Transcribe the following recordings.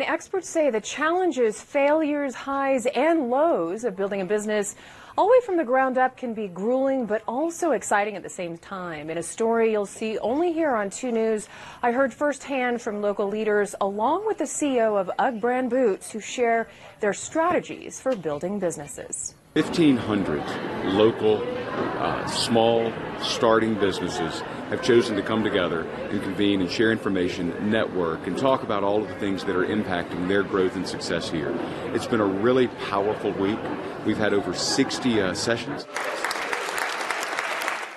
Experts say the challenges, failures, highs, and lows of building a business all the way from the ground up can be grueling, but also exciting at the same time. In a story you'll see only here on 2 News, I heard firsthand from local leaders, along with the CEO of Ugg brand boots, who share their strategies for building businesses. 1,500 local, small, starting businesses have chosen to come together and convene and share information, network, and talk about all of the things that are impacting their growth and success here. It's been a really powerful week. We've had over 60 sessions.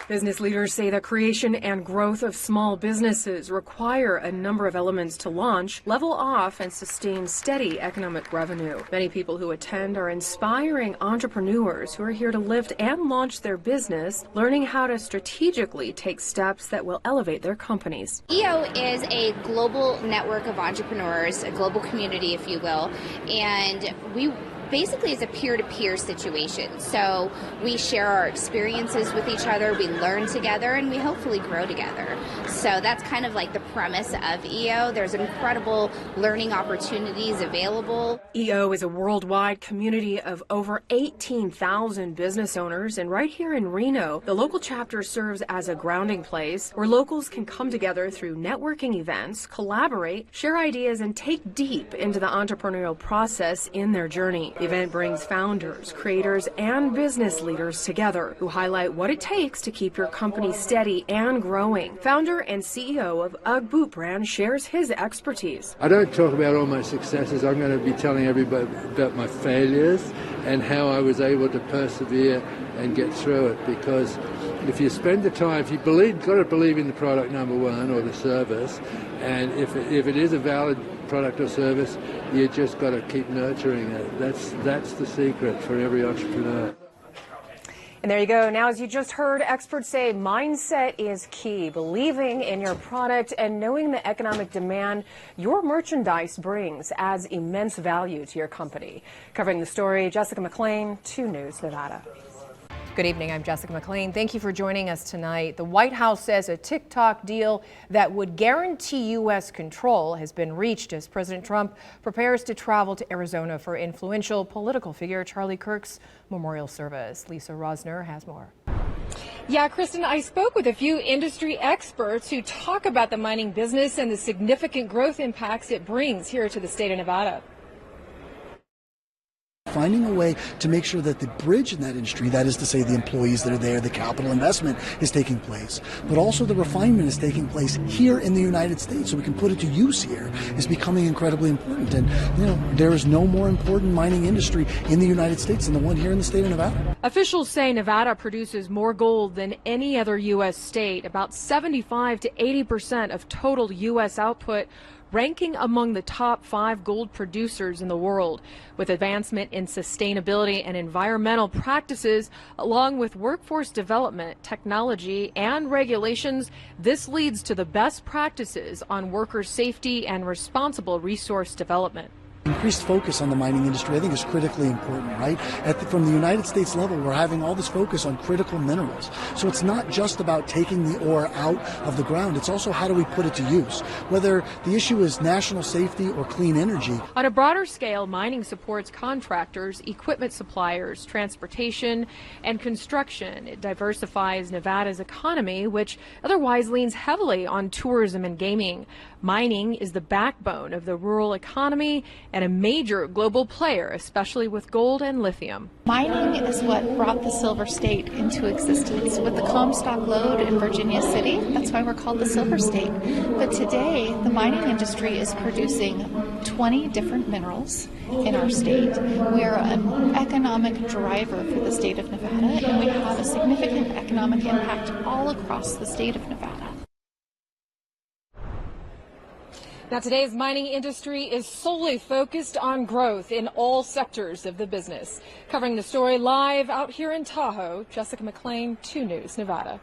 Business leaders say the creation and growth of small businesses require a number of elements to launch, level off, and sustain steady economic revenue. Many people who attend are inspiring entrepreneurs who are here to lift and launch their business, learning how to strategically take steps that will elevate their companies. EO is a global network of entrepreneurs, a global community, if you will, and we basically is a peer-to-peer situation. So we share our experiences with each other, we learn together, and we hopefully grow together. So that's kind of like the premise of EO. There's incredible learning opportunities available. EO is a worldwide community of over 18,000 business owners, and right here in Reno, the local chapter serves as a grounding place where locals can come together through networking events, collaborate, share ideas, and take deep into the entrepreneurial process in their journey. The event brings founders, creators, and business leaders together who highlight what it takes to keep your company steady and growing. Founder and CEO of Ugg boot brand shares his expertise. I don't talk about all my successes. I'm going to be telling everybody about my failures and how I was able to persevere and get through it. Because if you spend the time, if you believe, got to believe in the product, number one, or the service, and if it is a valid product or service, you just got to keep nurturing it. That's the secret for every entrepreneur. And there you go. Now, as you just heard, experts say mindset is key. Believing in your product and knowing the economic demand your merchandise brings adds immense value to your company. Covering the story, Jessica McLean, 2 News, Nevada. Good evening. I'm Jessica McLean. Thank you for joining us tonight. The White House says a TikTok deal that would guarantee U.S. control has been reached as President Trump prepares to travel to Arizona for influential political figure Charlie Kirk's memorial service. Lisa Rosner has more. Yeah, Kristen, I spoke with a few industry experts who talk about the mining business and the significant growth impacts it brings here to the state of Nevada. Finding a way to make sure that the bridge in that industry, that is to say the employees that are there, the capital investment is taking place, but also the refinement is taking place here in the United States so we can put it to use here, is becoming incredibly important. And, you know, there is no more important mining industry in the United States than the one here in the state of Nevada. Officials say Nevada produces more gold than any other U.S. state, about 75 to 80% of total U.S. output, ranking among the top 5 gold producers in the world. With advancement in sustainability and environmental practices, along with workforce development, technology, and regulations, this leads to the best practices on worker safety and responsible resource development. Increased focus on the mining industry, I think, is critically important, right? From the United States level, we're having all this focus on critical minerals. So it's not just about taking the ore out of the ground. It's also how do we put it to use, whether the issue is national safety or clean energy. On a broader scale, mining supports contractors, equipment suppliers, transportation, and construction. It diversifies Nevada's economy, which otherwise leans heavily on tourism and gaming. Mining is the backbone of the rural economy and a major global player, especially with gold and lithium. Mining is what brought the Silver State into existence. With the Comstock lode in Virginia City, that's why we're called the Silver State. But today, the mining industry is producing 20 different minerals in our state. We are an economic driver for the state of Nevada, and we have a significant economic impact all across the state of Nevada. Now, today's mining industry is solely focused on growth in all sectors of the business. Covering the story live out here in Tahoe, Jessica McLean, 2 News, Nevada.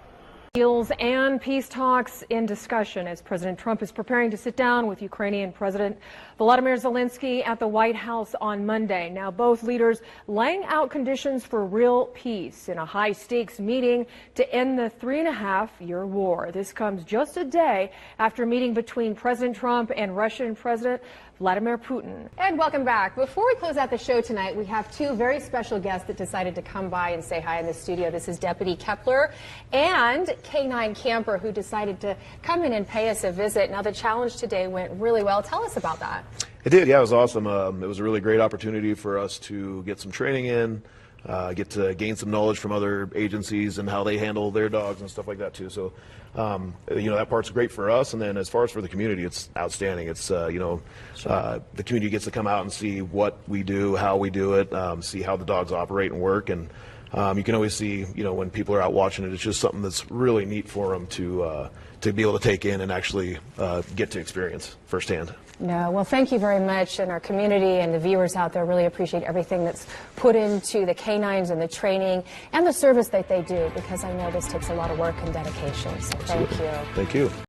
Deals and peace talks in discussion as President Trump is preparing to sit down with Ukrainian President Volodymyr Zelensky at the White House on Monday. Now, both leaders laying out conditions for real peace in a high-stakes meeting to end the 3.5-year war. This comes just a day after a meeting between President Trump and Russian President Vladimir Putin. And welcome back. Before we close out the show tonight, we have two very special guests that decided to come by and say hi in the studio. This is Deputy Kepler and K9 Camper, who decided to come in and pay us a visit. Now, the challenge today went really well. Tell us about that. It did, yeah, it was awesome. It was a really great opportunity for us to get some training in, get to gain some knowledge from other agencies and how they handle their dogs and stuff like that too. So, that part's great for us. And then as far as for the community, it's outstanding. It's, the community gets to come out and see what we do, how we do it, see how the dogs operate and work. And you can always see, when people are out watching it, it's just something that's really neat for them to be able to take in and actually get to experience firsthand. No, well, thank you very much, and our community and the viewers out there really appreciate everything that's put into the canines and the training and the service that they do, because I know this takes a lot of work and dedication. So thank you. Thank you.